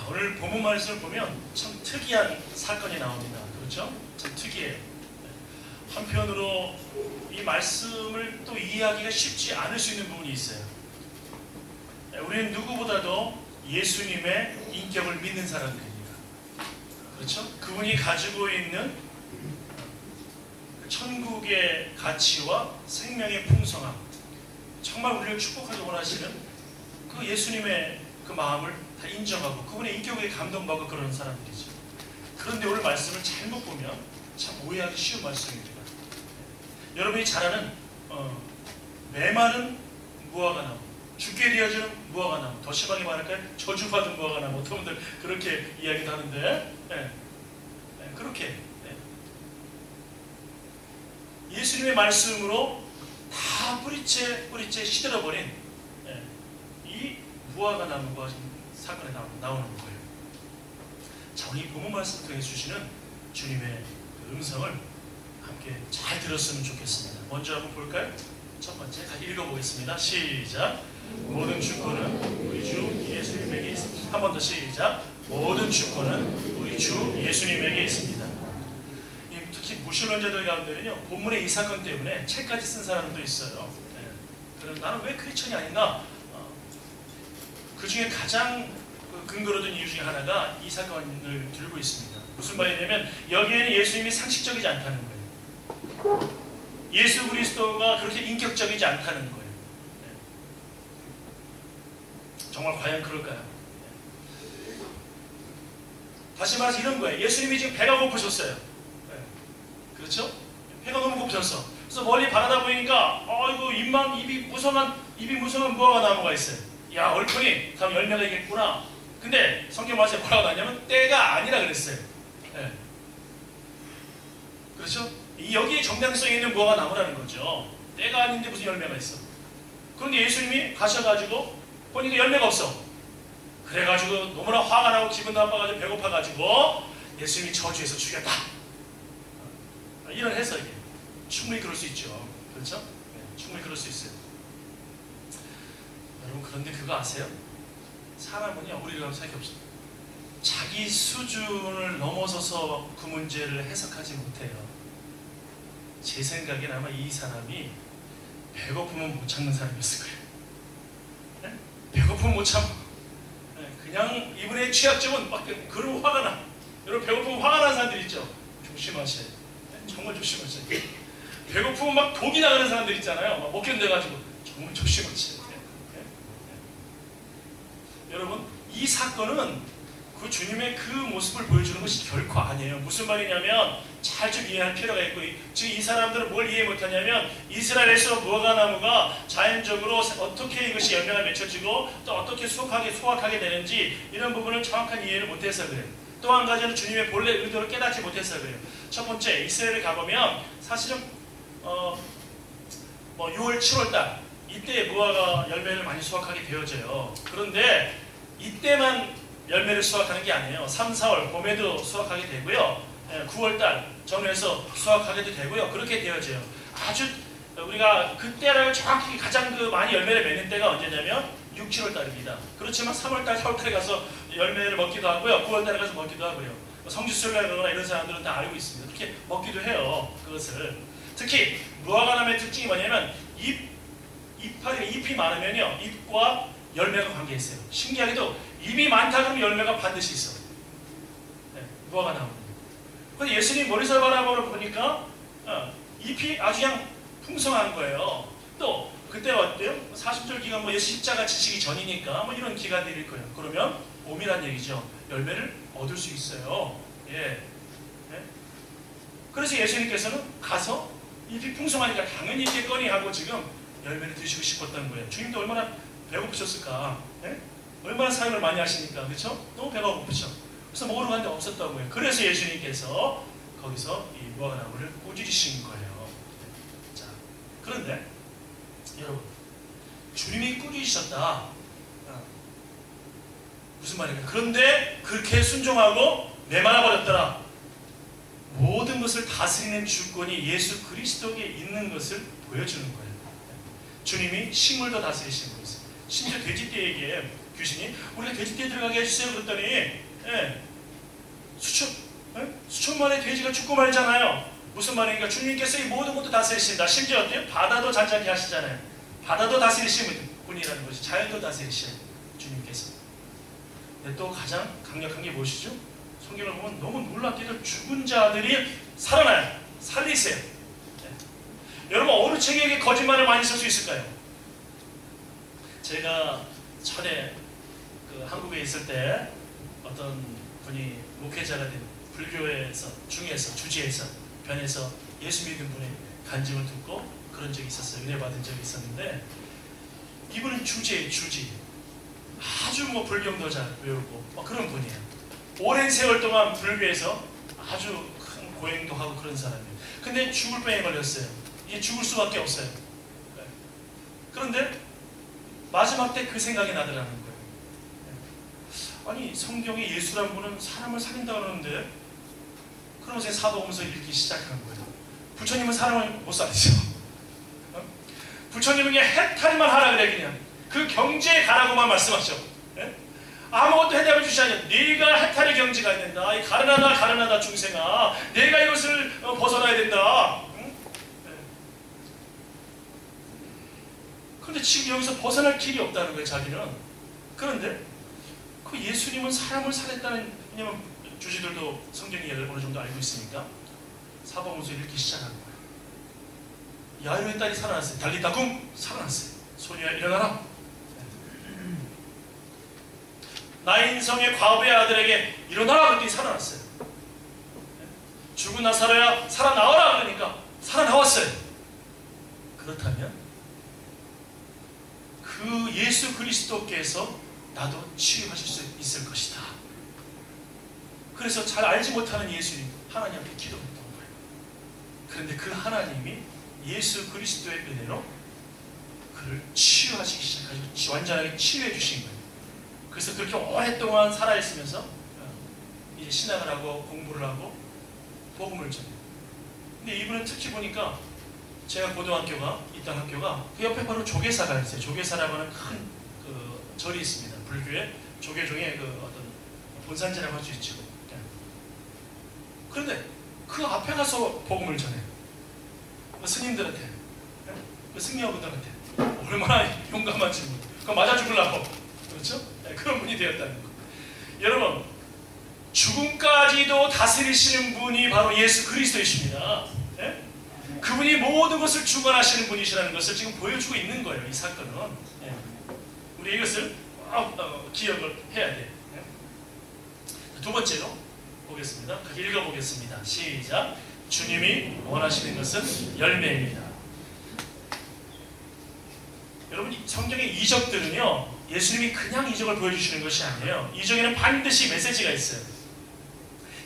오늘 본문 말씀을 보면 참 특이한 사건이 나옵니다. 그렇죠? 참 특이해요. 한편으로 이 말씀을 또 이해하기가 쉽지 않을 수 있는 부분이 있어요. 우리는 누구보다도 예수님의 인격을 믿는 사람들입니다. 그렇죠? 그분이 가지고 있는 천국의 가치와 생명의 풍성함, 정말 우리를 축복하기 원하시는 그 예수님의 그 마음을 다 인정하고 그분의 인격에 감동받고 그러는 사람들이죠. 그런데 오늘 말씀을 잘못 보면 참 오해하기 쉬운 말씀입니다. 여러분이 잘 아는 메마른 무화과 나무, 죽게 되어지는 무화과 나무, 더 심하게 말할까요? 저주받은 무화과 나무, 어떤 분들 그렇게 이야기도 하는데 그렇게 예수님의 말씀으로 다 뿌리째 시들어버린 이 무화과 나무가 사건에 나오는 거예요. 자, 우리 본문 말씀을 통해 주시는 주님의 음성을 함께 잘 들었으면 좋겠습니다. 먼저 한번 볼까요? 첫 번째 같이 읽어보겠습니다. 시작. 모든 주권은 우리 주 예수님에게 있습니다. 한 번 더 시작. 모든 주권은 우리 주 예수님에게 있습니다. 특히 무신론자들 가운데는요, 본문의 이 사건 때문에 책까지 쓴 사람도 있어요. 그럼 나는 왜 크리스천이 아닌가? 그 중에 가장 근거로 든 이유 중에 하나가 이 사건을 들고 있습니다. 무슨 말이냐면 여기에는 예수님이 상식적이지 않다는 거예요. 예수 그리스도가 그렇게 인격적이지 않다는 거예요. 정말 과연 그럴까요? 다시 말해서 이런 거예요. 예수님이 지금 배가 고프셨어요. 그렇죠? 배가 너무 고프셨어. 그래서 멀리 바라다 보니까 입이 무성한 무화과 나무가 있어요. 야, 얼큰이 다음 열매가 있겠구나. 근데 성경 말씀에 뭐라고 나왔냐면 때가 아니라 그랬어요. 그렇죠? 여기에 정당성이 있는 무화과 나무라는 거죠. 때가 아닌데 무슨 열매가 있어. 그런데 예수님이 가셔가지고 보니까 열매가 없어. 그래가지고 너무나 화가 나고 기분 나빠가지고 배고파가지고 예수님이 저주해서 죽였다. 이런 해석이에요. 충분히 그럴 수 있죠. 그렇죠? 충분히 그럴 수 있어요. 여러분, 그런데 그거 아세요? 사람은요, 우리가 생각해봅시다. 자기 수준을 넘어서서 그 문제를 해석하지 못해요. 제 생각엔 아마 이 사람이 배고프면 못 참는 사람이었을 거예요. 네? 배고프면 못 참아. 네, 그냥 이분의 취약점은 막 그런 화가 나. 여러분, 배고프면 화가 나는 사람들 있죠? 조심하셔야 돼요. 네? 정말 조심하셔야 돼요. 배고프면 막 독이 나가는 사람들 있잖아요. 막 못 견뎌가지고 정말 조심하셔야 돼요. 여러분, 이 사건은 그 주님의 그 모습을 보여주는 것이 결코 아니에요. 무슨 말이냐면 잘 좀 이해할 필요가 있고, 지금 이 사람들은 뭘 이해 못하냐면 이스라엘에서 무화과 나무가 자연적으로 어떻게 이것이 열매가 맺혀지고 또 어떻게 수확하게 되는지 이런 부분을 정확한 이해를 못해서 그래요. 또 한 가지는 주님의 본래 의도를 깨닫지 못해서 그래요. 첫 번째, 이스라엘에 가보면 사실은 6월, 7월달 이때 무화과 열매를 많이 수확하게 되어져요. 그런데 이때만 열매를 수확하는 게 아니에요. 3, 4월 봄에도 수확하게 되고요. 9월달 전후에서 수확하게도 되고요. 그렇게 되어져요. 아주 우리가 그때를 정확히 가장 많이 열매를 맺는 때가 언제냐면 6, 7월달입니다. 그렇지만 3월달, 4월달에 가서 열매를 먹기도 하고요. 9월달에 가서 먹기도 하고요. 성지순례를 하거나 이런 사람들은 다 알고 있습니다. 그렇게 먹기도 해요. 그것을. 특히 무화과나무의 특징이 뭐냐면 잎이 많으면요, 잎과 열매가 관계 있어요. 신기하게도 잎이 많다 그러면 열매가 반드시 있어. 무화과 나무. 근데 예수님 머리서 바라보니까 잎이 아주 그냥 풍성한 거예요. 또 그때 어때요? 40절 기간 예수 십자가 지시기 전이니까 이런 기간들일 거예요. 그러면 봄이란 얘기죠. 열매를 얻을 수 있어요. 그래서 예수님께서는 가서 잎이 풍성하니까 당연히 있겠거니 하고 지금 열매를 드시고 싶었던 거예요. 주님도 얼마나 배고프셨을까? 얼마나 사역을 많이 하시니까, 그렇죠? 너무 배가 고프죠. 그래서 먹으러 갔는데 없었다고요. 그래서 예수님께서 거기서 이 무화과 나무를 꾸짖으신 거예요. 자, 그런데 여러분, 주님이 꾸짖으셨다. 무슨 말인가요? 그런데 그렇게 순종하고 내말아 버렸더라. 모든 것을 다스리는 주권이 예수 그리스도에게 있는 것을 보여주는 거예요. 주님이 식물도 다스리시는 거예요. 심지어 돼지떼에게 귀신이 우리가 돼지떼에 들어가게 해주세요 그랬더니 수천 마리의 돼지가 죽고 말잖아요. 무슨 말인가? 주님께서 이 모든 것도 다스리신다. 심지어 어때요? 바다도 잔잔히 하시잖아요. 바다도 다스리시는 분이라는 것이, 자연도 다스리시는 주님께서. 근데 또 가장 강력한 게 무엇이죠? 성경을 보면 너무 놀랍게도 죽은 자들이 살아나요. 살리세요. 여러분, 어느 책에게 거짓말을 많이 쓸 수 있을까요? 제가 전에 한국에 있을 때 어떤 분이 목회자가 된 불교에서 주지에서 변해서 예수 믿은 분의 간증을 듣고 그런 적이 있었어요. 은혜 받은 적이 있었는데, 이분은 주지 아주 불경도자 외우고 그런 분이에요. 오랜 세월 동안 불교에서 아주 큰 고행도 하고 그런 사람이에요. 근데 죽을 병에 걸렸어요. 이게 죽을 수밖에 없어요. 그런데 마지막 때 그 생각이 나더라는 거예요. 아니, 성경에 예수란 분은 사람을 살린다 그러는데, 그러면서 사도행서 읽기 시작한 거예요. 부처님은 사람을 못 살리죠. 부처님은 그냥 해탈만 하라 그래. 그냥 그 경지에 가라고만 말씀하셔. 아무것도 해답을 주시 않냐. 네가 해탈의 경지가 된다. 이 가르나다 중생아, 내가 이것을 벗어나야 된다. 그런데 지금 여기서 벗어날 길이 없다는 거예요, 자기는. 그런데 그 예수님은 사람을 살렸다는, 왜냐면 주지들도 성경 이야기를 어느 정도 알고 있으니까 사복음서 읽기 시작한 거예요. 야이로의 딸이 살아났어요. 달리다쿰 살아났어요. 소녀야 일어나라. 나인성의 과부의 아들에게 일어나라 그랬더니 살아났어요. 죽은 나사로야 살아나와라 그러니까 살아나왔어요. 그렇다면 그 예수 그리스도께서 나도 치유하실 수 있을 것이다. 그래서 잘 알지 못하는 예수님 하나님께 기도했던 거예요. 그런데 그 하나님이 예수 그리스도의 은혜로 그를 치유하시기 시작하시고 완전하게 치유해 주신 거예요. 그래서 그렇게 오랫동안 살아있으면서 이제 신학을 하고 공부를 하고 복음을 전해요. 근데 이분은 특히 보니까 제가 고등학교가 있던 학교가 그 옆에 바로 조계사가 있어요. 조계사라고 하는 큰 절이 있습니다. 불교의 조계 중에 어떤 본산제라고 할 수 있죠. 그런데 그 앞에 가서 복음을 전해요. 스님들한테, 승려분들한테. 얼마나 용감한지. 그거 맞아 죽으려고. 그렇죠? 그런 분이 되었다는 거. 여러분, 죽음까지도 다스리시는 분이 바로 예수 그리스도이십니다. 네? 그분이 모든 것을 주관하시는 분이시라는 것을 지금 보여주고 있는 거예요. 이 사건은. 네. 우리 이것을 기억을 해야 돼요. 네? 두 번째로 보겠습니다. 읽어보겠습니다. 시작. 주님이 원하시는 것은 열매입니다. 여러분, 성경의 이적들은요, 예수님이 그냥 이적을 보여주시는 것이 아니에요. 이적에는 반드시 메시지가 있어요.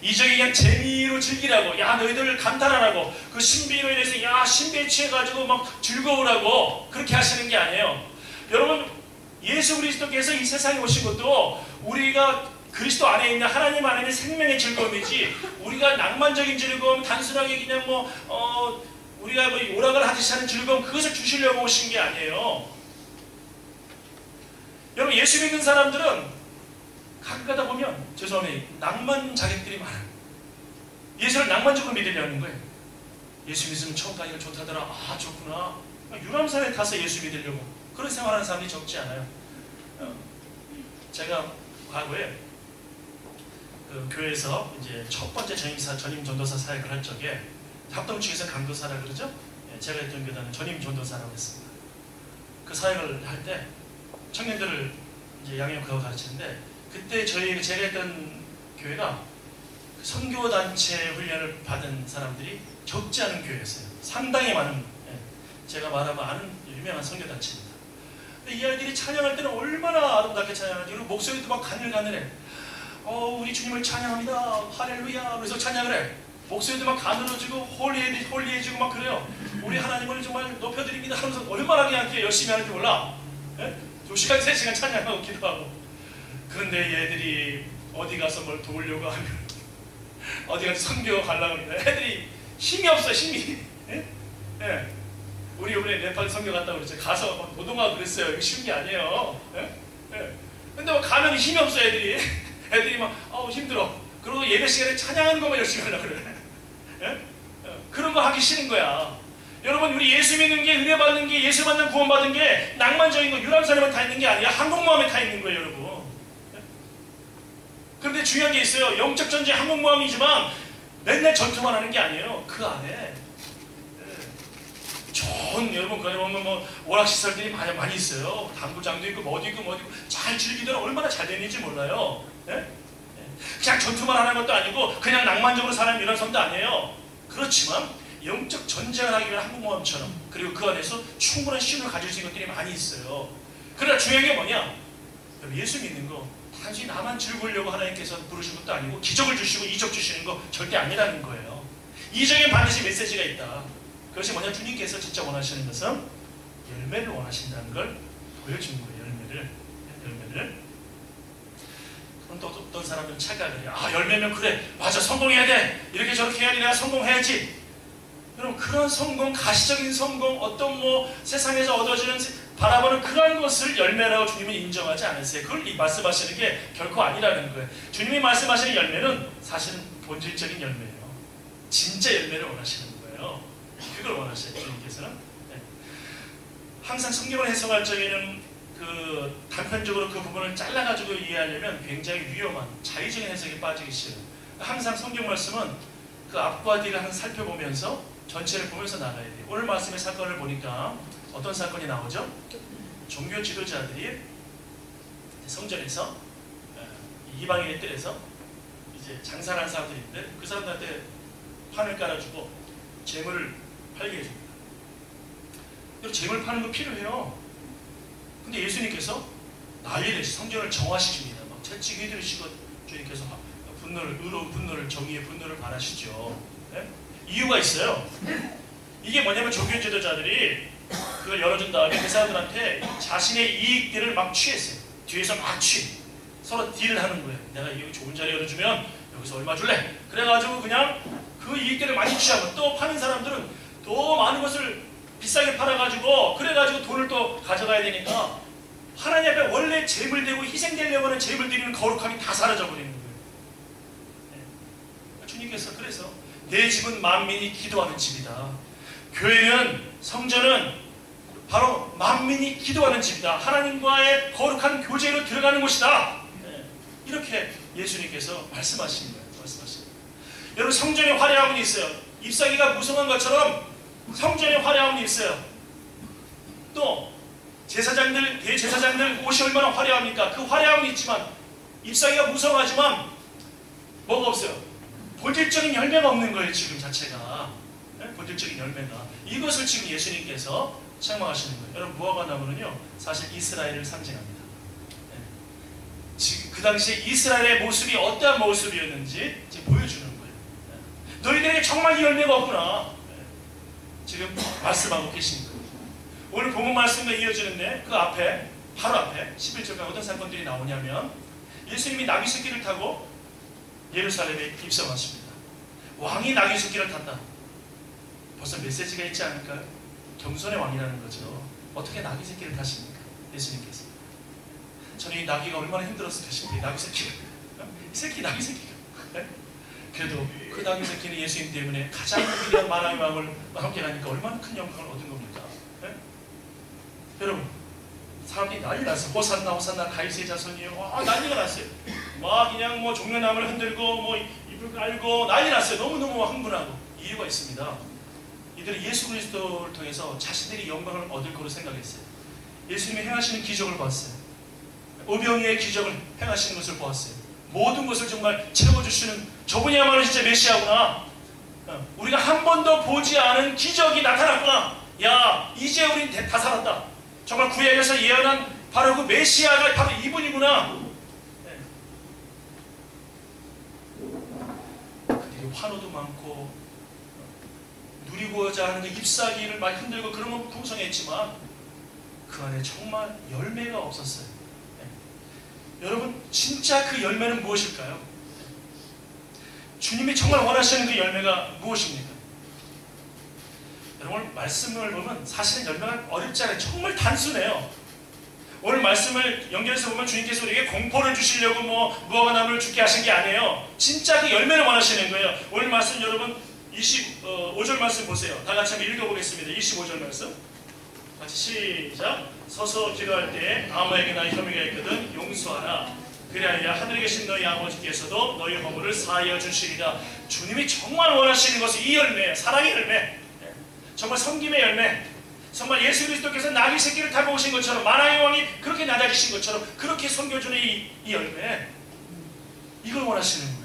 이적이 그냥 재미로 즐기라고, 야 너희들 감탄하라고, 그 신비로 인해서 야 신비에 취해가지고 막 즐거우라고 그렇게 하시는 게 아니에요. 여러분, 예수 그리스도께서 이 세상에 오신 것도 우리가 그리스도 안에 있는 하나님 안에 있는 생명의 즐거움이지, 우리가 낭만적인 즐거움, 단순하게 그냥 우리가 오락을 하듯이 하는 즐거움, 그것을 주시려고 오신 게 아니에요. 여러분, 예수 믿는 사람들은 가끔 가다 보면, 죄송합니다, 낭만 자객들이 많아요. 예수를 낭만적으로 믿으려는 거예요. 예수 믿으면 처음 가니까 좋다더라. 아, 좋구나. 유람선에 타서 예수 믿으려고 그런 생활하는 사람들이 적지 않아요. 제가 과거에 그 교회에서 이제 첫 번째 전임 전도사 사역을 할 적에, 합동측에서 강도사라 그러죠? 제가 했던 교단은 전임 전도사라고 했습니다. 그 사역을 할 때 청년들을 이제 양육하고 가르치는데, 그때 제가 했던 교회가 선교단체 훈련을 받은 사람들이 적지 않은 교회였어요. 상당히 많은, 제가 말하면 아는 유명한 선교단체입니다. 근데 이 아이들이 찬양할 때는 얼마나 아름답게 찬양하는지, 그리고 목소리도 막 가늘가늘해. 우리 주님을 찬양합니다. 할렐루야. 그래서 찬양을 해. 목소리도 막 가늘어지고 홀리해지고 막 그래요. 우리 하나님을 정말 높여드립니다 하면서 얼마나 그냥 열심히 하는지 몰라. 2시간 3시간 찬양하고 기도하고. 그런데 얘들이 어디 가서 뭘 도우려고 하면, 어디 가서 선교 가려고 하면 애들이 힘이 없어. 힘이. 우리 이번에 네팔 선교 갔다 그랬죠. 가서 노동하고 그랬어요. 이거 쉬운 게 아니에요. 근데 뭐 가면 힘이 없어 애들이. 애들이 막 힘들어. 그리고 예배 시간에 찬양하는 것만 열심히 하려고 그래. 예? 그런 거 하기 싫은 거야. 여러분, 우리 예수 믿는 게, 은혜 받는 게, 예수 만난 구원 받은 게 낭만적인 거 유람선에만 타 있는 게 아니라 항공모함에 타 있는 거예요, 여러분. 그런데 중요한 게 있어요. 영적 전쟁 항공모함이지만 맨날 전투만 하는 게 아니에요. 그 안에 좋은, 여러분 그 안에 보면 뭐 오락시설들이 많이 있어요. 당구장도 있고 뭐도 있고 잘 즐기더라. 얼마나 잘 되는지 몰라요. 예? 그냥 전투만 하는 것도 아니고 그냥 낭만적으로 사는 이런 섬도 아니에요. 그렇지만 영적 전쟁을 하기 위한 항공모함처럼, 그리고 그 안에서 충분한 쉼을 가질 수 있는 것들이 많이 있어요. 그러나 중요한 게 뭐냐? 예수 믿는 거 단순히 나만 즐거우려고 하나님께서 부르신 것도 아니고 기적을 주시고 이적 주시는 거 절대 아니라는 거예요. 이적엔 반드시 메시지가 있다. 그것이 뭐냐? 주님께서 진짜 원하시는 것은 열매를 원하신다는 걸 보여주는 거예요. 열매를. 그럼 또 어떤 사람들은 착각을 해요. 열매면 그래, 맞아, 성공해야 돼. 이렇게 저렇게 해야지 내가 성공해야지. 여러분, 그런 성공, 가시적인 성공, 어떤 뭐 세상에서 얻어지는 바라보는 그런 것을 열매라고 주님은 인정하지 않으세요. 그걸 말씀하시는 게 결코 아니라는 거예요. 주님이 말씀하시는 열매는 사실은 본질적인 열매예요. 진짜 열매를 원하시는 거예요. 그걸 원하셔요, 주님께서는. 네. 항상 성경을 해석할 적에는 그 단편적으로 그 부분을 잘라가지고 이해하려면 굉장히 위험한 자의적인 해석에 빠지기 싫어요. 항상 성경 말씀은 그 앞과 뒤를 항상 살펴보면서 전체를 보면서 나가야 돼요. 오늘 말씀의 사건을 보니까 어떤 사건이 나오죠? 종교 지도자들이 성전에서 이방인의 뜰에서 이제 장사하는 사람들이 있는데 그 사람들한테 판을 깔아주고 재물을 팔게 해줍니다. 그리고 재물 파는 거 필요해요. 근데 예수님께서 난리내시 성전을 정화시킵니다. 막 채찍 휘두르시고 주님께서 의로운 분노를, 정의의 분노를 바라시죠. 네? 이유가 있어요. 이게 뭐냐면 종교 지도자들이 그걸 열어준 다음에 그 사람들한테 자신의 이익들을 막 취했어요. 뒤에서 막 서로 딜을 하는 거예요. 내가 여기 좋은 자리 열어주면 여기서 얼마 줄래? 그래가지고 그냥 그 이익들을 많이 취하고, 또 파는 사람들은 더 많은 것을 비싸게 팔아가지고 그래가지고 돈을 또 가져가야 되니까 하나님 앞에 원래 재물되고 희생되려고 하는 재물 드리는 거룩함이 다 사라져버리는 거예요. 네. 주님께서 그래서 내 집은 만민이 기도하는 집이다. 교회는, 성전은 바로 만민이 기도하는 집이다. 하나님과의 거룩한 교제로 들어가는 곳이다. 네. 이렇게 예수님께서 말씀하신 거예요. 여러분, 성전에 화려함이 있어요. 잎사귀가 무성한 것처럼 성전에 화려함이 있어요. 또 제사장들, 대제사장들 옷이 얼마나 화려합니까? 그 화려함이 있지만 잎사귀가 무성하지만 뭐가 없어요? 본질적인 열매가 없는 거예요. 지금 자체가. 네? 본질적인 열매가. 이것을 지금 예수님께서 책망하시는 거예요. 여러분, 무화과 나무는요 사실 이스라엘을 상징합니다. 네. 지금 그 당시에 이스라엘의 모습이 어떠한 모습이었는지 지금 보여주는 거예요. 네. 너희들에게 정말 이 열매가 없구나. 네. 지금 말씀하고 계신 거예요. 오늘 본문 말씀과 이어지는데 그 앞에, 바로 앞에 11절에 어떤 사건들이 나오냐면 예수님이 나귀 새끼를 타고 예루살렘에 입성하십니다. 왕이 나귀 새끼를 탔다. 벌써 메시지가 있지 않을까요? 겸손의 왕이라는 거죠. 어떻게 나귀 새끼를 타십니까? 예수님께서. 저는 이 나귀가 얼마나 힘들었을까 싶어요. 나귀 새끼가. 나귀 새끼가. 네? 그래도 그 나귀 새끼는 예수님 때문에 가장 위대한 만왕의 왕을 함께 가니까 얼마나 큰 영광을 얻은 겁니까? 네? 여러분, 사람들이 난리 났어요. 호산나 호산나 다윗의 자손이요. 난리가 났어요. 막 그냥 뭐 종려나무를 흔들고 뭐 이불 깔고 난리 났어요. 너무너무 흥분하고. 이유가 있습니다. 이들은 예수 그리스도를 통해서 자신들이 영광을 얻을 거로 생각했어요. 예수님이 행하시는 기적을 봤어요. 오병이의 기적을 행하시는 것을 보았어요. 모든 것을 정말 채워주시는 저분이야말로 진짜 메시아구나. 우리가 한 번도 보지 않은 기적이 나타났구나. 야, 이제 우린 다 살았다. 정말 구약에서 예언한 바로 그 메시아가 바로 이분이구나. 네. 그들이 환호도 많고 누리고자 하는 그 잎사귀를 막 흔들고 그러면 풍성했지만 그 안에 정말 열매가 없었어요. 네. 여러분, 진짜 그 열매는 무엇일까요? 주님이 정말 원하시는 그 열매가 무엇입니까? 여러분, 말씀을 보면 사실은 열매가 어렵지 않아요. 정말 단순해요. 오늘 말씀을 연결해서 보면 주님께서 우리에게 공포를 주시려고 무화과 나무를 죽게 하신 게 아니에요. 진짜 그 열매를 원하시는 거예요. 오늘 말씀 여러분 25절 말씀 보세요. 다 같이 한번 읽어보겠습니다. 25절 말씀 같이 시작. 서서 기도할 때 아무에게나 혐의가 있거든 용서하라. 그리하여 하늘에 계신 너희 아버지께서도 너희 허물을 사하여 주시리라. 주님이 정말 원하시는 것은 이 열매, 사랑의 열매, 정말 섬김의 열매, 정말 예수 그리스도께서 나귀 새끼를 타고 오신 것처럼 만왕의 왕이 그렇게 낮아지신 것처럼 그렇게 섬겨주는 이 열매, 이걸 원하시는 거예요.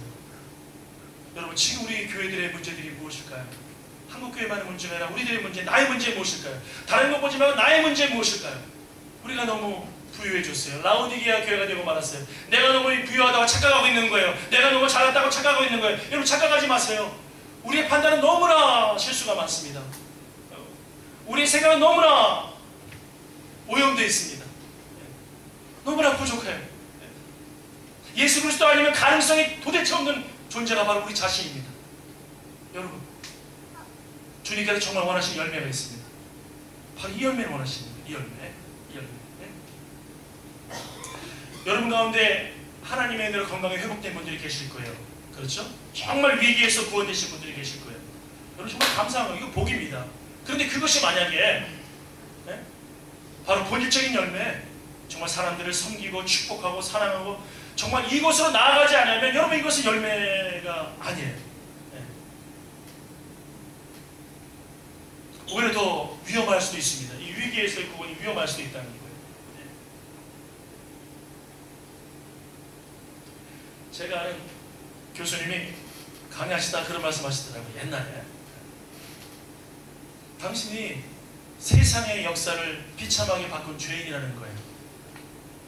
여러분, 지금 우리 교회들의 문제들이 무엇일까요? 한국교회만의 문제가 아니라 우리들의 문제, 나의 문제 무엇일까요? 다른 거 보지 말고 나의 문제 무엇일까요? 우리가 너무 부유해졌어요. 라오디게아 교회가 되고 말았어요. 내가 너무 부유하다고 착각하고 있는 거예요. 내가 너무 잘났다고 착각하고 있는 거예요. 여러분, 착각하지 마세요. 우리의 판단은 너무나 실수가 많습니다. 우리의 생각은 너무나 오염되어 있습니다. 너무나 부족해요. 예수 그리스도 아니면 가능성이 도대체 없는 존재가 바로 우리 자신입니다. 여러분, 주님께서 정말 원하시는 열매가 있습니다. 바로 이 열매를 원하시는 거예요. 이 열매. 여러분 가운데 하나님의 은혜로 건강에 회복된 분들이 계실 거예요. 그렇죠? 정말 위기에서 구원되신 분들이 계실 거예요. 여러분, 정말 감사한 거예요. 이거 복입니다. 그런데 그것이 만약에 바로 본질적인 열매, 정말 사람들을 섬기고 축복하고 사랑하고 정말 이것으로 나아가지 않으면 여러분, 이것은 열매가 아니에요. 오히려 더 위험할 수도 있습니다. 이 위기에서의 구원이 위험할 수도 있다는 거예요. 제가 아는 교수님이 강의하시다 그런 말씀 하시더라고요. 옛날에 당신이 세상의 역사를 비참하게 바꾼 죄인이라는 거예요.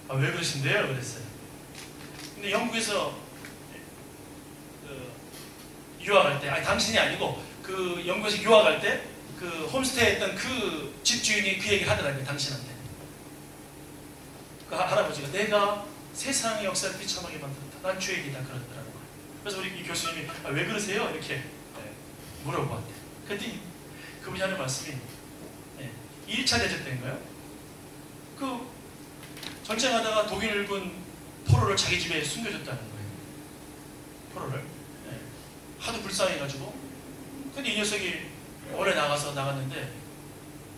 아, 왜 그러신데요? 그랬어요. 근데 영국에서 유학할 때, 아니 당신이 아니고 그 영국에서 유학할 때 그 홈스테이 했던 그 집주인이 그 얘기를 하더라고요. 당신한테. 그 할아버지가 내가 세상의 역사를 비참하게 만들었다. 난 죄인이다. 그러더라는 거예요. 그래서 우리 이 교수님이 아, 왜 그러세요? 이렇게 물어보았대. 그랬더니 그분이 하는 말씀이 2차 대전 때인가요? 그 전쟁하다가 독일군 포로를 자기 집에 숨겨줬다는 거예요. 포로를. 하도 불쌍해가지고. 근데 이 녀석이 오래 나갔는데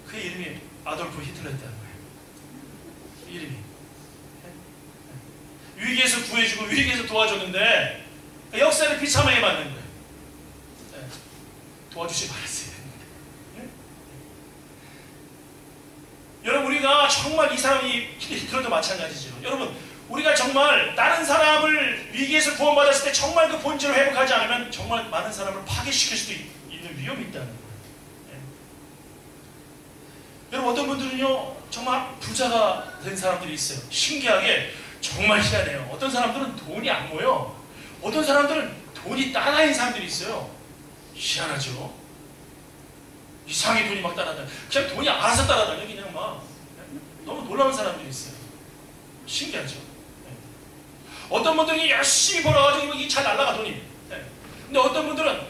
그 이름이 아돌프 히틀러였다는 거예요. 이름이. 위기에서 구해주고 위기에서 도와줬는데 역사를 비참하게 만든 거예요. 도와주지 말았어요. 여러분, 우리가 정말 이 사람이 히틀러도 마찬가지죠. 여러분, 우리가 정말 다른 사람을 위기에서 구원받았을 때 정말 그 본질을 회복하지 않으면 정말 많은 사람을 파괴시킬 수도 있는 위험이 있다는 거예요. 여러분, 어떤 분들은요 정말 부자가 된 사람들이 있어요. 신기하게 정말 희한해요. 어떤 사람들은 돈이 안 모여. 어떤 사람들은 돈이 따라다니는 사람들이 있어요. 희한하죠. 이상하게 돈이 막 따라다녀. 그냥 돈이 알아서 따라다녀. 그냥 막 너무 놀라운 사람들이 있어요. 신기하죠. 어떤 분들이 열심히 벌어가지고 이 잘 날라가 돈이. 근데 어떤 분들은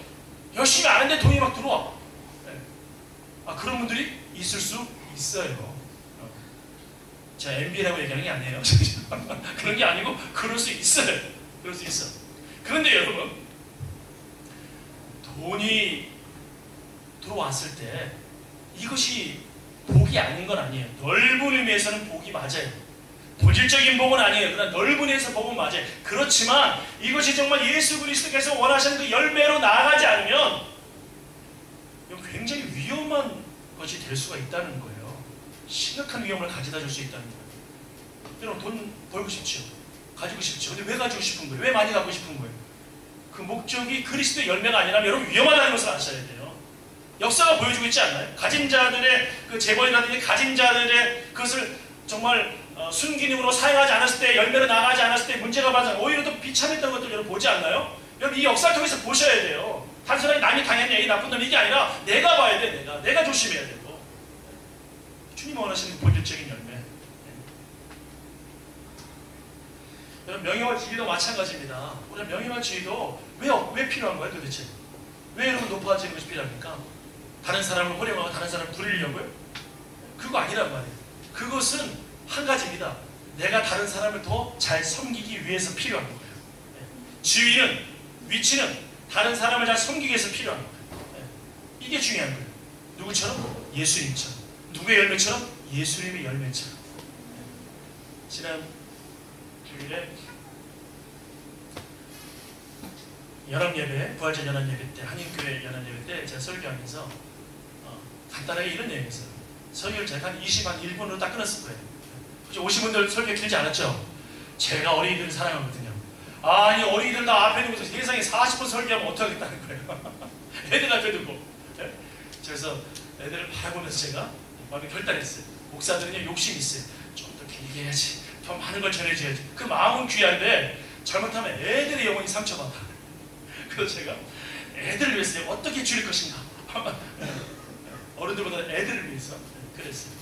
열심히 안 했는데 돈이 막 들어와. 아, 그런 분들이 있을 수 있어요. 제가 MB라고 얘기하는 게 아니에요. 그런 게 아니고 그럴 수 있어요. 그럴 수 있어. 그런데 여러분, 돈이 들어왔을 때 이것이 복이 아닌 건 아니에요. 넓은 의미에서는 복이 맞아요. 본질적인 복은 아니에요. 그러나 넓은 의미에서 복은 맞아요. 그렇지만 이것이 정말 예수 그리스도께서 원하시는 그 열매로 나아가지 않으면 굉장히 위험한 것이 될 수가 있다는 거예요. 심각한 위험을 가져다 줄 수 있다는 거예요. 여러분, 돈 벌고 싶죠? 가지고 싶죠? 근데 왜 가지고 싶은 거예요? 왜 많이 갖고 싶은 거예요? 그 목적이 그리스도의 열매가 아니라면 여러분 위험하다는 것을 아셔야 돼요. 역사가 보여주고 있지 않나요? 가진 자들의 그 재벌이라든지 가진 자들의 그것을 정말 순기능으로 사용하지 않았을 때, 열매로 나가지 않았을 때 문제가 발생, 오히려 더 비참했던 것들 여러분 보지 않나요? 여러분, 이 역사를 통해서 보셔야 돼요. 단순하게 남이 당했냐, 이 나쁜 놈이 이게 아니라 내가 봐야 돼. 내가 조심해야 되고. 주님 원하시는 본질적인 열매. 여러분, 명예와 지위도 마찬가지입니다. 우리는 명예와 지위도 왜 필요한 거예요 도대체? 왜 여러분 높아지는 것이 필요합니까? 다른 사람을 호령하고 다른 사람을 부리려고요? 그거 아니란 말이에요. 그것은 한 가지입니다. 내가 다른 사람을 더 잘 섬기기 위해서 필요한 거예요. 지위는, 위치는 다른 사람을 잘 섬기기 위해서 필요한 거예요. 이게 중요한 거예요. 누구처럼? 예수님처럼. 누구의 열매처럼? 예수님의 열매처럼. 지난 주일에 연합예배, 부활절 연합예배 때, 한인교회 연합예배 때 제가 설교하면서 간단하게 이런 얘기했어요. 설교를 제가 한 21분으로 딱 끊었을 거예요. 오신 분들 설교 길지 않았죠? 제가 어린이들을 사랑하거든요. 아니 어린이들 다 앞에 두고서 세상에 40분 설교하면 어떡하겠다는 거예요. 애들 앞에 두고. 그래서 애들을 바라보면서 제가 마음에 결단했어요. 목사들은요 욕심이 있어요. 좀 더 길게 해야지. 더 많은 걸 전해줘야지. 그 마음은 귀한데 잘못하면 애들의 영혼이 상처받아. 그래서 제가 애들을 위해서 내가 어떻게 줄일 것인가. 어른들보다 애들을 위해서 그랬어요.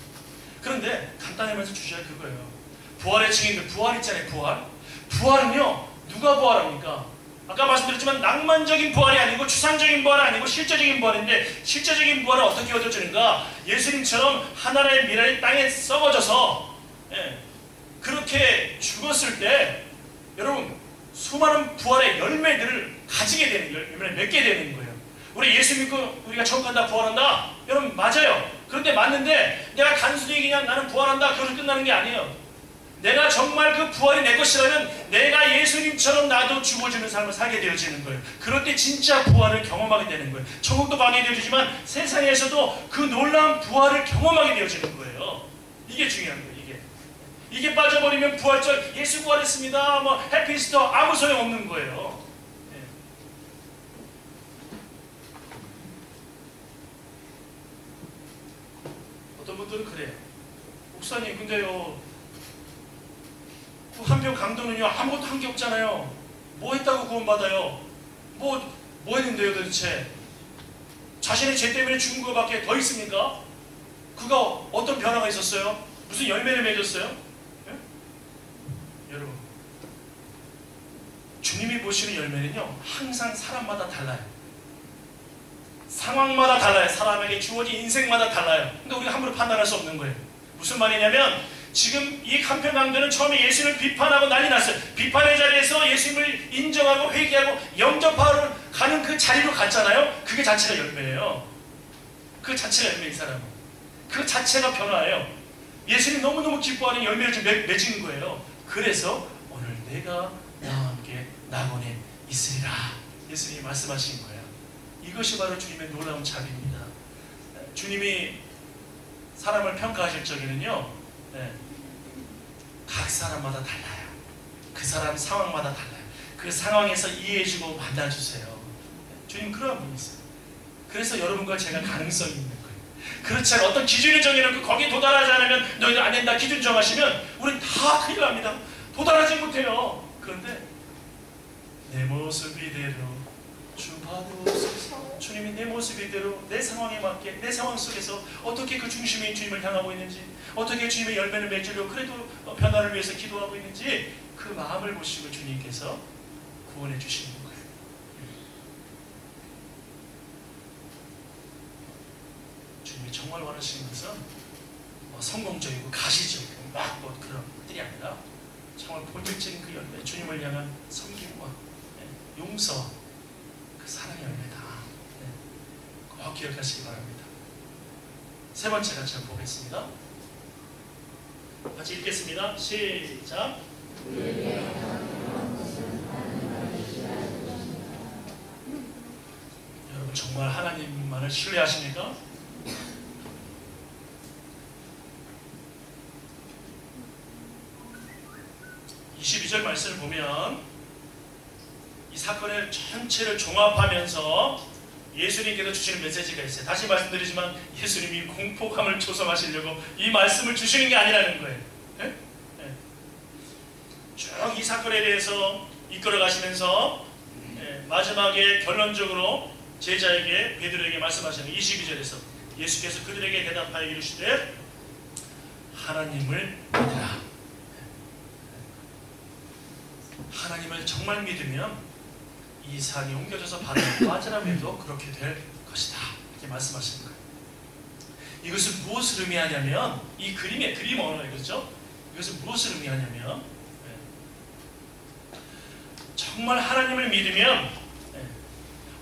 그런데 간단하면서 주셔야 그거예요. 부활의 증인들, 부활 있잖아요. 부활. 부활은요 누가 부활합니까? 아까 말씀드렸지만 낭만적인 부활이 아니고 추상적인 부활이 아니고 실제적인 부활인데, 실제적인 부활은 어떻게 얻어지는가? 예수님처럼 하나님의 미랄이 땅에 썩어져서 그렇게 죽었을 때 여러분 수많은 부활의 열매들을 가지게 되는 거예요. 열매를 맺게 되는 거예요. 우리 예수 믿고 우리가 천국 간다 부활한다? 여러분 맞아요. 그런데 맞는데 내가 단순히 그냥 나는 부활한다 그것을 끝나는 게 아니에요. 내가 정말 그 부활이 내 것이라면 내가 예수님처럼 나도 죽어지는 삶을 살게 되어지는 거예요. 그럴 때 진짜 부활을 경험하게 되는 거예요. 천국도 가게 되어지지만 세상에서도 그 놀라운 부활을 경험하게 되어지는 거예요. 이게 중요한 거예요. 이게 빠져버리면 부활절 예수 부활했습니다 뭐 해피스터 아무 소용없는 거예요. 어떤 분들은 그래요. 목사님 근데요 그 한평 강도는요 아무것도 한 게 없잖아요. 뭐 했다고 구원받아요? 뭐 했는데요 도대체? 자신의 죄 때문에 죽은 것밖에 더 있습니까? 그가 어떤 변화가 있었어요? 무슨 열매를 맺었어요? 여러분 주님이 보시는 열매는요 항상 사람마다 달라요. 상황마다 달라요. 사람에게 주어진 인생마다 달라요. 근데 우리가 함부로 판단할 수 없는 거예요. 무슨 말이냐면 지금 이 한평 강도는 처음에 예수님을 비판하고 난리 났어요. 비판의 자리에서 예수님을 인정하고 회개하고 영접하러 가는 그 자리로 갔잖아요. 그게 자체가 열매예요. 그 자체가 열매인 사람은. 그 자체가 변화예요. 예수님 너무너무 기뻐하는 열매를 좀 맺은 거예요. 그래서 오늘 내가 나와 함께 낙원에 있으리라 예수님이 말씀하신 거예요. 이것이 바로 주님의 놀라운 자비입니다. 주님이 사람을 평가하실 적에는요 각 사람마다 달라요. 그 사람 상황마다 달라요. 그 상황에서 이해해주고 만나주세요. 주님 그런 분이세요. 그래서 여러분과 제가 가능성이 있는 거예요. 그렇지 않은 어떤 기준을 정해놓고 거기에 도달하지 않으면 너희들 안 된다 기준 정하시면 우린 다 큰일 납니다. 도달하지 못해요. 그런데 내 모습 이대로 주 받으소서. 주님이 내 모습 이대로 내 상황에 맞게 내 상황 속에서 어떻게 그 중심인 주님을 향하고 있는지, 어떻게 주님의 열매를 맺으려고 그래도 변화를 위해서 기도하고 있는지 그 마음을 보시고 주님께서 구원해 주시는 거예요. 주님이 정말 원하시는 것은 성공적이고 가시적이고 막 그런 것들이 아니라 정말 본질적인 그 열매, 주님을 향한 섬김과 용서와 그 사랑의 열매다. 꼭 기억하시기 바랍니다. 세 번째 같이 한번 보겠습니다. 같이 읽겠습니다. 시작. 여러분 정말 하나님만을 신뢰하십니까? (22절) 말씀을 보면 이 사건의 전체를 종합하면서 예수님께서 주시는 메시지가 있어요. 다시 말씀드리지만 예수님이 공포감을 조성하시려고 이 말씀을 주시는 게 아니라는 거예요. 네? 네. 쭉 이 사건에 대해서 이끌어 가시면서 마지막에 결론적으로 제자에게 베드로에게 말씀하시는 22절에서 예수께서 그들에게 대답하여 이르시되 하나님을 믿으라. 하나님을 정말 믿으면 이 산이 옮겨져서 바다에 빠지라고 해도 그렇게 될 것이다. 이렇게 말씀하시는 거예요. 이것은 무엇을 의미하냐면 이 그림의 그림 언어예요. 그렇죠? 이것은 무엇을 의미하냐면 정말 하나님을 믿으면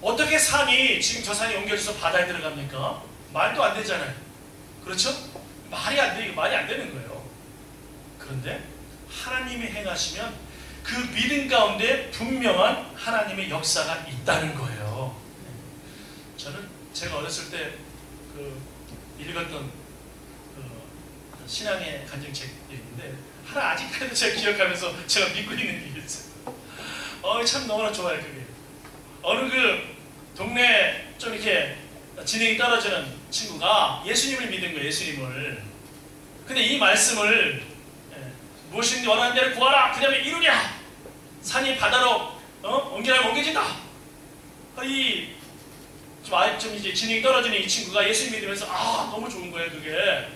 어떻게 산이 지금 저 산이 옮겨져서 바다에 들어갑니까? 말도 안 되잖아요. 그렇죠? 말이 안 돼. 말이 안 되는 거예요. 그런데 하나님이 행하시면 그 믿음 가운데 분명한 하나님의 역사가 있다는 거예요. 저는 제가 어렸을 때 읽었던 신앙의 간증책이 있는데 하나 아직까지도 제가 기억하면서 제가 믿고 있는 게 있어요. 참 너무나 좋아요. 그게 어느 동네 좀 이렇게 지능이 떨어지는 친구가 예수님을 믿은 거예요. 예수님을. 근데 이 말씀을 무엇인지 원하는 대로 구하라. 그 다음에 이루랴. 산이 바다로 옮기라면 옮겨진다. 좀 이제 지능이 떨어지는 이 친구가 예수님 믿으면서 너무 좋은 거예요. 그게.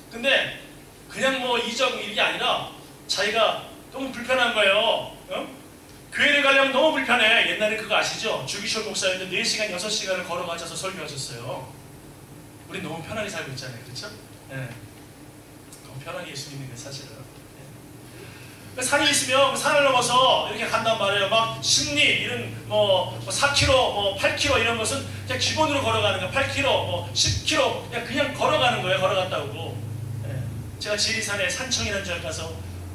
근데 그냥 뭐 이적 일이 아니라 자기가 너무 불편한 거예요. 교회를 가려면 너무 불편해. 옛날에 그거 아시죠? 주기철 목사님도 4시간, 6시간을 걸어가셔서 설교하셨어요. 우리 너무 편하게 살고 있잖아요. 그렇죠? 네. 너무 편하게 예수 믿는 게 사실은. 네. 산이 있으면 산을 넘어서 이렇게 간단 말이에요. 막 10리, 이런 4km, 8km 이런 것은 그냥 기본으로 걸어가는 거예요. 8km, 10km 그냥 걸어가는 거예요. 걸어갔다고. 네. 제가 지리산에 산청이라는 지역 가서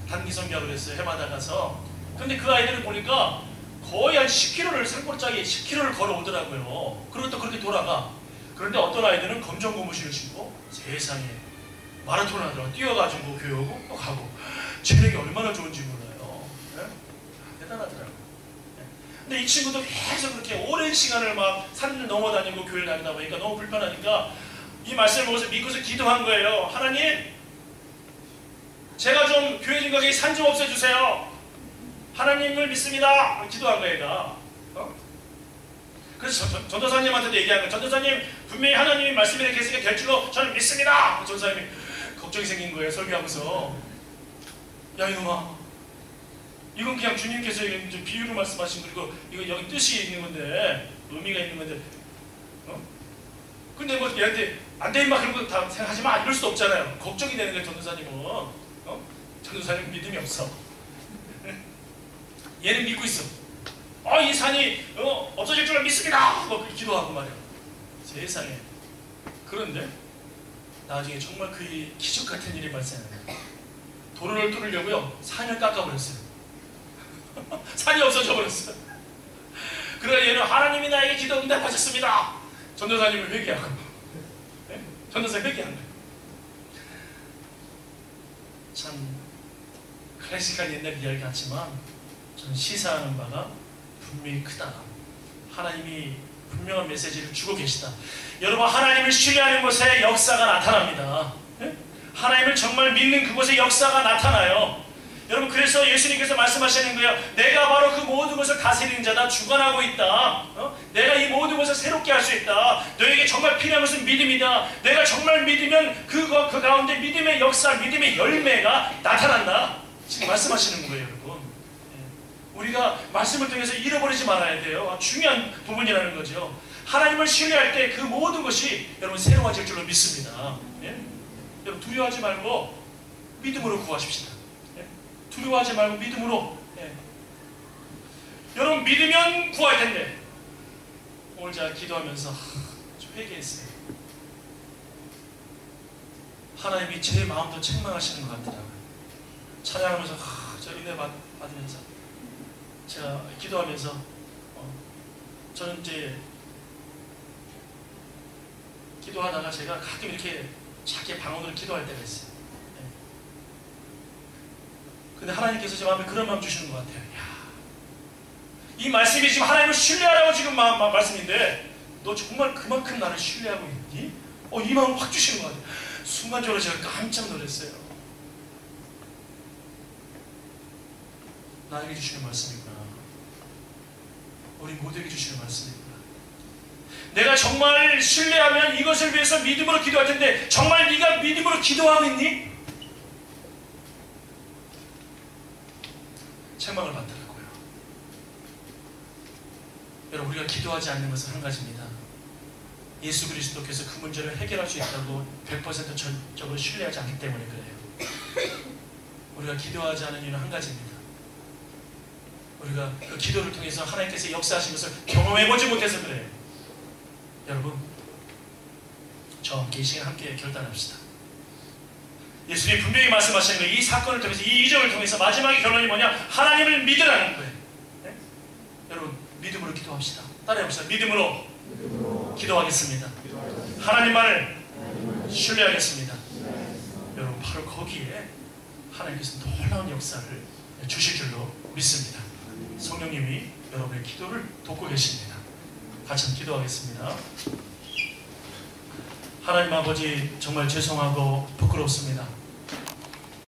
단기 선교를 했어요. 해마다 가서. 근데 그 아이들을 보니까 거의 한 10km를 산골짜기 10km를 걸어오더라고요. 그리고 또 그렇게 돌아가. 그런데 어떤 아이들은 검정 고무신을 신고 세상에 마라톤을 하더라고. 뛰어가지고 교회 오고 또 가고. 체력이 얼마나 좋은지 몰라요. 네? 대단하더라고요. 네. 근데 이 친구도 계속 그렇게 오랜 시간을 막 산을 넘어다니고 교회를 다니다 보니까 너무 불편하니까 이 말씀을 보고서 믿고서 기도한 거예요. 하나님, 제가 좀 교회 생각에 산 좀 없애주세요. 하나님을 믿습니다. 기도한 거예요, 얘가. 그래서 전도사님한테도 얘기한 거예요. 전도사님, 분명히 하나님이 말씀이 계시게 될 줄로 저는 믿습니다. 전도사님이 걱정이 생긴 거예요, 설교하면서. 야, 이놈아, 이건 그냥 주님께서 좀 비유로 말씀하신 거고, 이거 여기 뜻이 있는 건데, 의미가 있는 건데, 근데 뭐 얘한테 안 돼 임마 그런 거 다 생각하지 마 이럴 수도 없잖아요. 걱정이 되는 거예요, 전도사님은. 전도사님 믿음이 없어. 얘는 믿고 있어. 이 산이 없어질 줄 믿습니다. 뭐 기도하고 말이야. 세상에. 그런데 나중에 정말 그 기적 같은 일이 발생해요. 도로를 뚫으려고요. 산을 깎아버렸어요. 산이 없어져 버렸어요. 그러나 얘는 하나님이 나에게 기도 응답하셨습니다. 전도사님을 회개하고. 네? 전도사님 회개한 거예요. 참 클래식한 옛날 이야기 같지만 저는 시사하는 바가 분명히 크다. 하나님이 분명한 메시지를 주고 계시다. 여러분, 하나님을 신뢰하는 곳에 역사가 나타납니다. 네? 하나님을 정말 믿는 그곳에 역사가 나타나요. 여러분, 그래서 예수님께서 말씀하시는 거예요. 내가 바로 그 모든 것을 다스리는 자다. 주관하고 있다. 내가 이 모든 것을 새롭게 할 수 있다. 너에게 정말 필요한 것은 믿음이다. 내가 정말 믿으면 그 가운데 믿음의 역사, 믿음의 열매가 나타난다. 지금 말씀하시는 거예요, 여러분. 우리가 말씀을 통해서 잃어버리지 말아야 돼요. 중요한 부분이라는 거죠. 하나님을 신뢰할 때 그 모든 것이 여러분 새로워질 줄로 믿습니다. 예? 여러분, 두려워하지 말고 믿음으로 구하십시다. 예? 두려워하지 말고 믿음으로. 예. 여러분, 믿으면 구할 텐데. 오늘 제가 기도하면서 좀 회개했어요. 하나님이 제 마음도 책망하시는 것 같더라고요. 찬양하면서 저 은혜 받으면서 제가 기도하면서 저는 이제 기도하다가 제가 가끔 이렇게 자기 방언으로 기도할 때가 있어요. 네. 근데 하나님께서 제 마음에 그런 마음 주시는 것 같아요. 야, 이 말씀이 지금 하나님을 신뢰하라고 지금 말씀인데 너 정말 그만큼 나를 신뢰하고 있니? 이 마음을 확 주시는 것 같아요. 순간적으로 제가 깜짝 놀랐어요. 나에게 주시는 말씀이구나. 우리 모두에게 주시는 말씀이구나. 내가 정말 신뢰하면 이것을 위해서 믿음으로 기도할 텐데 정말 네가 믿음으로 기도하고 있니? 책망을 받더라고요. 여러분, 우리가 기도하지 않는 것은 한 가지입니다. 예수 그리스도께서 그 문제를 해결할 수 있다고 100% 전적으로 신뢰하지 않기 때문에 그래요. 우리가 기도하지 않은 이유는 한 가지입니다. 우리가 그 기도를 통해서 하나님께서 역사하신 것을 경험해보지 못해서 그래요. 여러분, 저와 함께 이 시간 함께 결단합시다. 예수님이 분명히 말씀하시는 거예요. 이 사건을 통해서, 이 이적을 통해서 마지막의 결론이 뭐냐? 하나님을 믿으라는 거예요. 네? 여러분, 믿음으로 기도합시다. 따라해봅시다. 믿음으로 기도하겠습니다. 하나님만을 신뢰하겠습니다. 여러분, 바로 거기에 하나님께서 놀라운 역사를 주실 줄로 믿습니다. 성령님이 여러분의 기도를 돕고 계십니다. 같이 한번 기도하겠습니다. 하나님 아버지, 정말 죄송하고 부끄럽습니다.